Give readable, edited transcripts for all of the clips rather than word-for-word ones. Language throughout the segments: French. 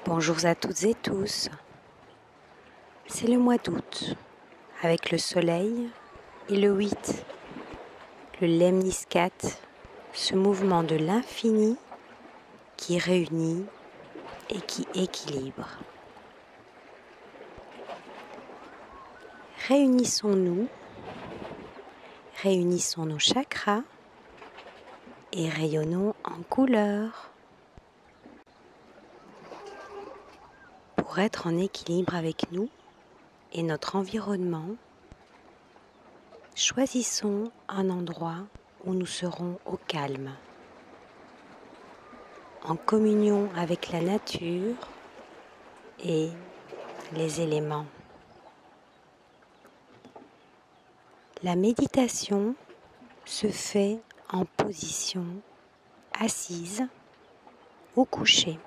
Bonjour à toutes et tous. C'est le mois d'août, avec le soleil et le 8, le lemniscat, ce mouvement de l'infini qui réunit et qui équilibre. Réunissons-nous, réunissons nos chakras et rayonnons en couleurs. Pour être en équilibre avec nous et notre environnement, choisissons un endroit où nous serons au calme, en communion avec la nature et les éléments. La méditation se fait en position assise ou couchée.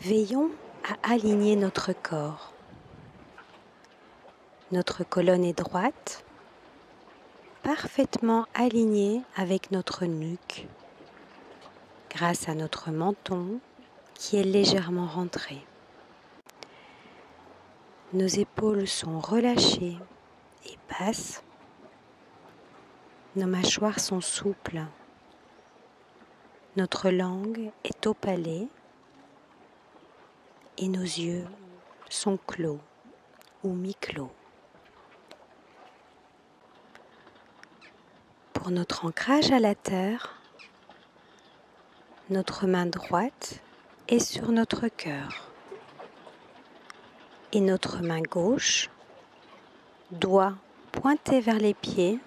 Veillons à aligner notre corps. Notre colonne est droite, parfaitement alignée avec notre nuque, grâce à notre menton qui est légèrement rentré. Nos épaules sont relâchées et basses. Nos mâchoires sont souples. Notre langue est au palais et nos yeux sont clos ou mi-clos. Pour notre ancrage à la terre, notre main droite est sur notre cœur et notre main gauche doit pointer vers les pieds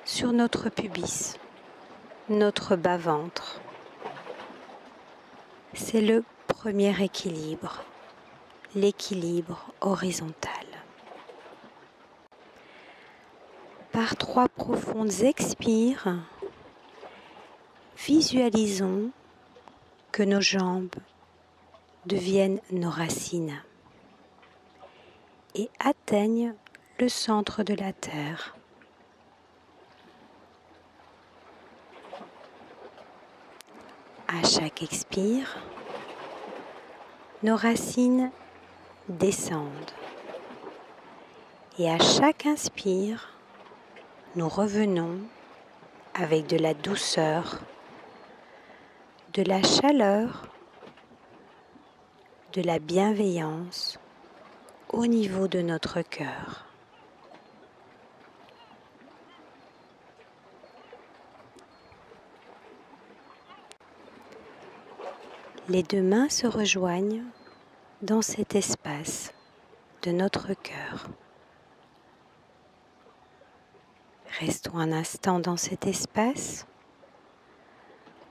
sur notre pubis, notre bas-ventre. C'est le premier équilibre, l'équilibre horizontal. Par 3 profondes expires, visualisons que nos jambes deviennent nos racines et atteignent le centre de la terre. À chaque expire, nos racines descendent et à chaque inspire, nous revenons avec de la douceur, de la chaleur, de la bienveillance au niveau de notre cœur. Les 2 mains se rejoignent dans cet espace de notre cœur. Restons un instant dans cet espace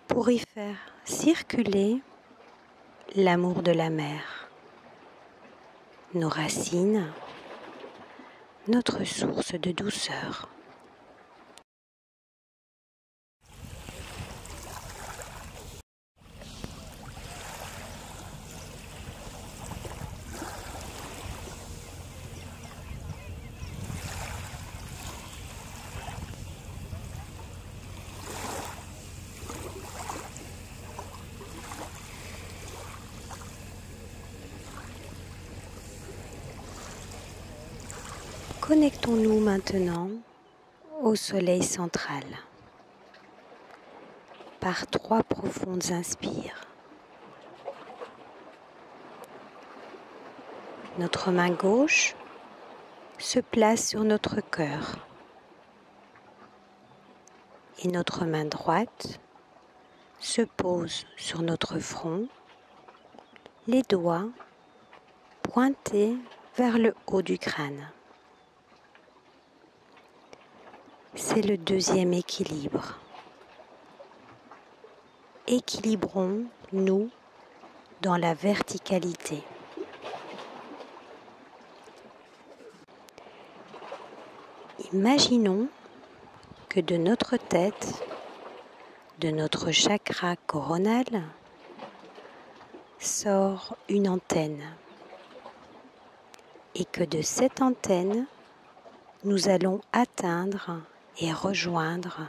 pour y faire circuler l'amour de la mer, nos racines, notre source de douceur. Connectons-nous maintenant au soleil central. Par 3 profondes inspires. Notre main gauche se place sur notre cœur et notre main droite se pose sur notre front, les doigts pointés vers le haut du crâne. C'est le 2e équilibre. Équilibrons-nous dans la verticalité. Imaginons que de notre tête, de notre chakra coronal, sort une antenne et que de cette antenne, nous allons atteindre et rejoindre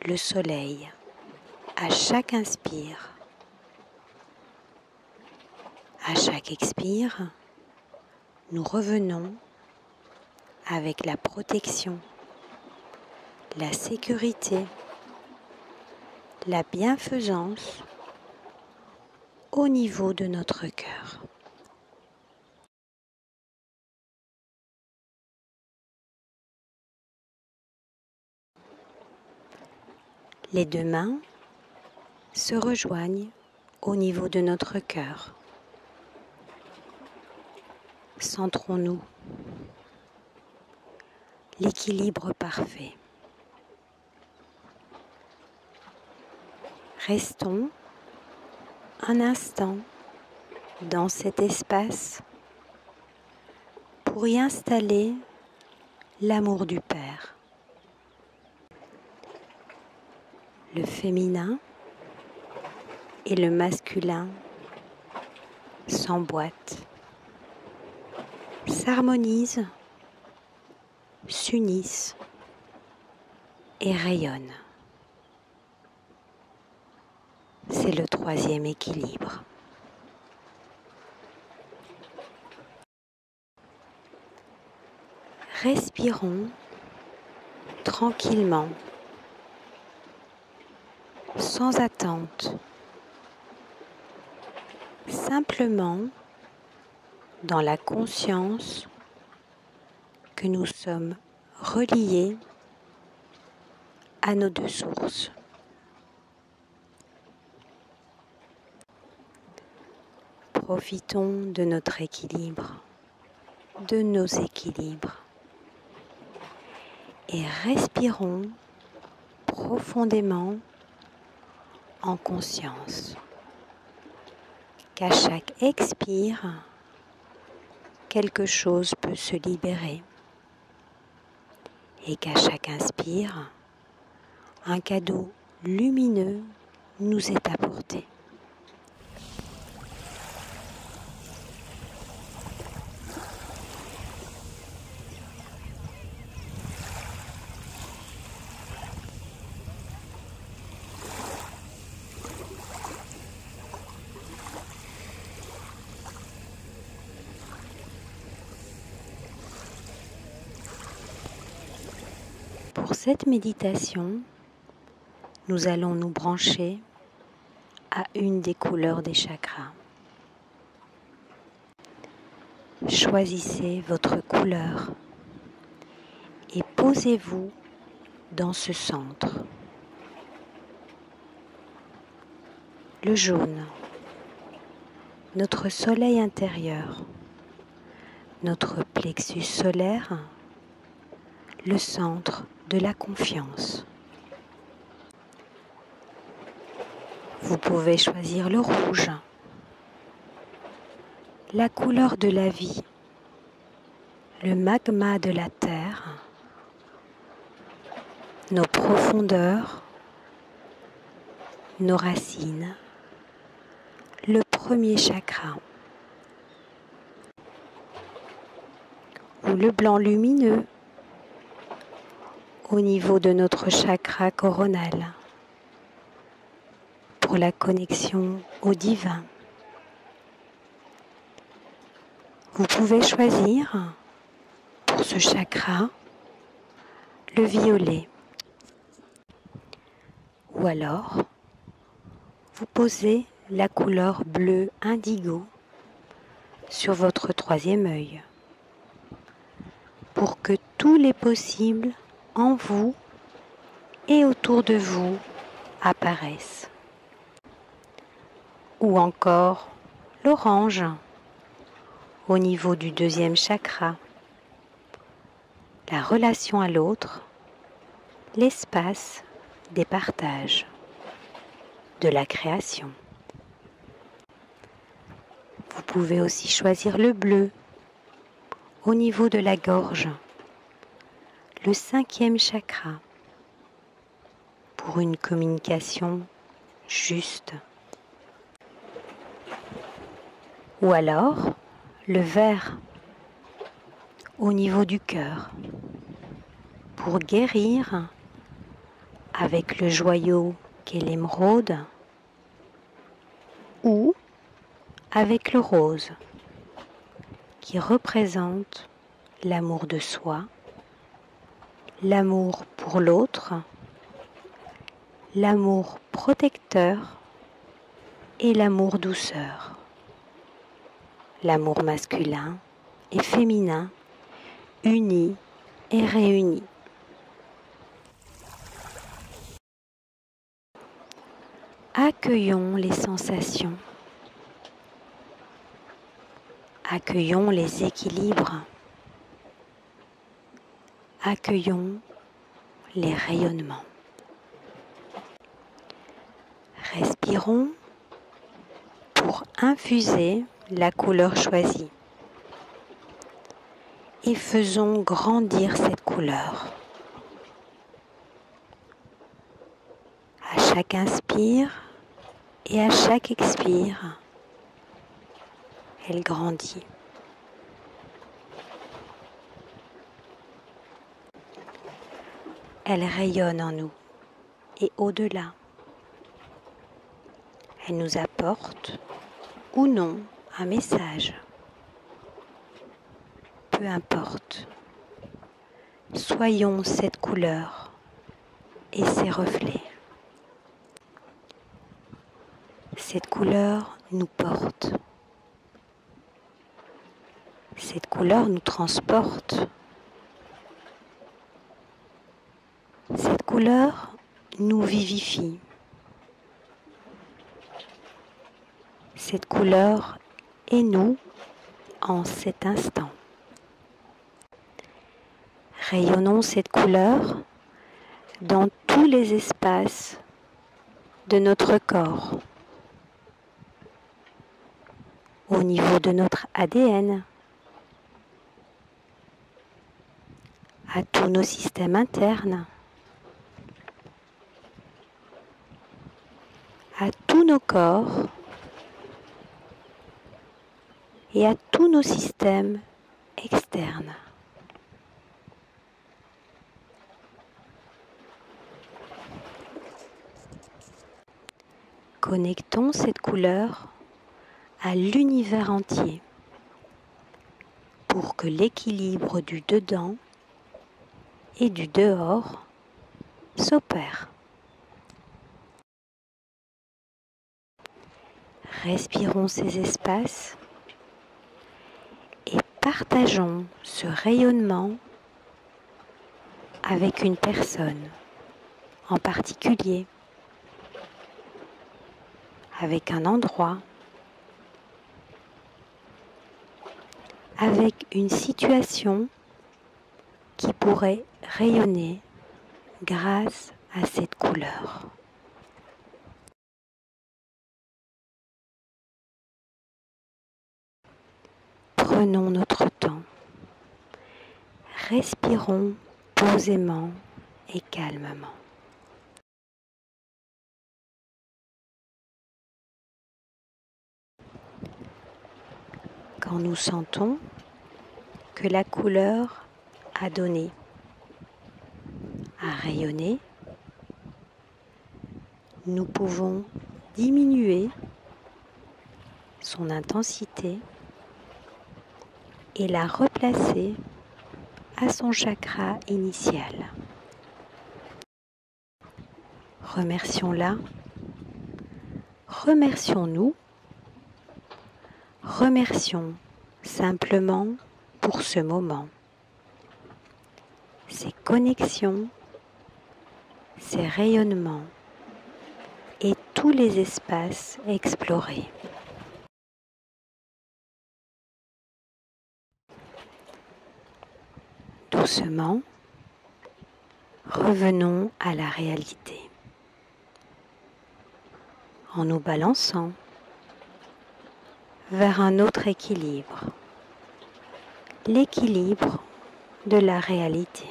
le soleil À chaque inspire, à chaque expire, nous revenons avec la protection, la sécurité, la bienfaisance au niveau de notre cœur. Les deux mains se rejoignent au niveau de notre cœur. Centrons-nous. L'équilibre parfait. Restons un instant dans cet espace pour y installer l'amour du Père. Le féminin et le masculin s'emboîtent, s'harmonisent, s'unissent et rayonnent. C'est le troisième équilibre. Respirons tranquillement, sans attente, simplement dans la conscience que nous sommes reliés à nos deux sources. Profitons de notre équilibre, de nos équilibres et respirons profondément en conscience qu'à chaque expire, quelque chose peut se libérer et qu'à chaque inspire, un cadeau lumineux nous est apporté. Pour cette méditation, nous allons nous brancher à une des couleurs des chakras. Choisissez votre couleur et posez-vous dans ce centre. Le jaune, notre soleil intérieur, notre plexus solaire, le centre de la confiance. Vous pouvez choisir le rouge, la couleur de la vie, le magma de la terre, nos profondeurs, nos racines, le premier chakra, ou le blanc lumineux au niveau de notre chakra coronal pour la connexion au divin. Vous pouvez choisir pour ce chakra le violet ou alors vous posez la couleur bleu indigo sur votre troisième œil pour que tous les possibles en vous et autour de vous apparaissent. Ou encore l'orange au niveau du deuxième chakra, la relation à l'autre, l'espace des partages, de la création. Vous pouvez aussi choisir le bleu au niveau de la gorge, le cinquième chakra, pour une communication juste. Ou alors le vert au niveau du cœur, pour guérir avec le joyau qu'est l'émeraude, ou avec le rose, qui représente l'amour de soi, l'amour pour l'autre, l'amour protecteur et l'amour douceur, l'amour masculin et féminin unis et réunis. Accueillons les sensations, accueillons les équilibres, accueillons les rayonnements. Respirons pour infuser la couleur choisie et faisons grandir cette couleur. À chaque inspire et à chaque expire, elle grandit. Elle rayonne en nous et au-delà. Elle nous apporte ou non un message. Peu importe. Soyons cette couleur et ses reflets. Cette couleur nous porte. Cette couleur nous transporte. Cette couleur nous vivifie. Cette couleur est nous en cet instant. Rayonnons cette couleur dans tous les espaces de notre corps, au niveau de notre ADN, à tous nos systèmes internes, à tous nos corps et à tous nos systèmes externes. Connectons cette couleur à l'univers entier pour que l'équilibre du dedans et du dehors s'opère. Respirons ces espaces et partageons ce rayonnement avec une personne en particulier, avec un endroit, avec une situation qui pourrait rayonner grâce à cette couleur. Prenons notre temps, respirons posément et calmement. Quand nous sentons que la couleur a donné, a rayonné, nous pouvons diminuer son intensité et la replacer à son chakra initial. Remercions-la, remercions-nous, remercions simplement pour ce moment, ces connexions, ces rayonnements et tous les espaces explorés. Doucement, revenons à la réalité en nous balançant vers un autre équilibre, l'équilibre de la réalité.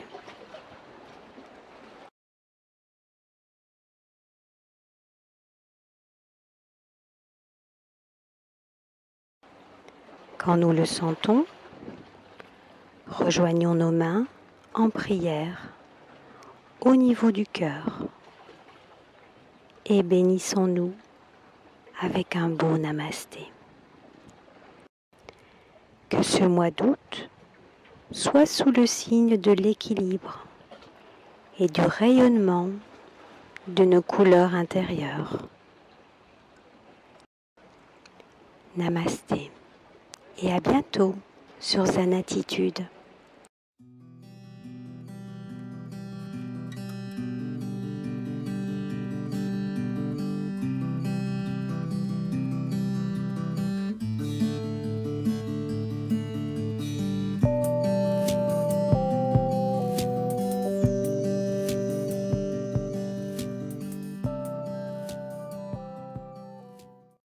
Quand nous le sentons, rejoignons nos mains en prière au niveau du cœur et bénissons-nous avec un beau namasté. Que ce mois d'août soit sous le signe de l'équilibre et du rayonnement de nos couleurs intérieures. Namasté et à bientôt sur Zen Attitude.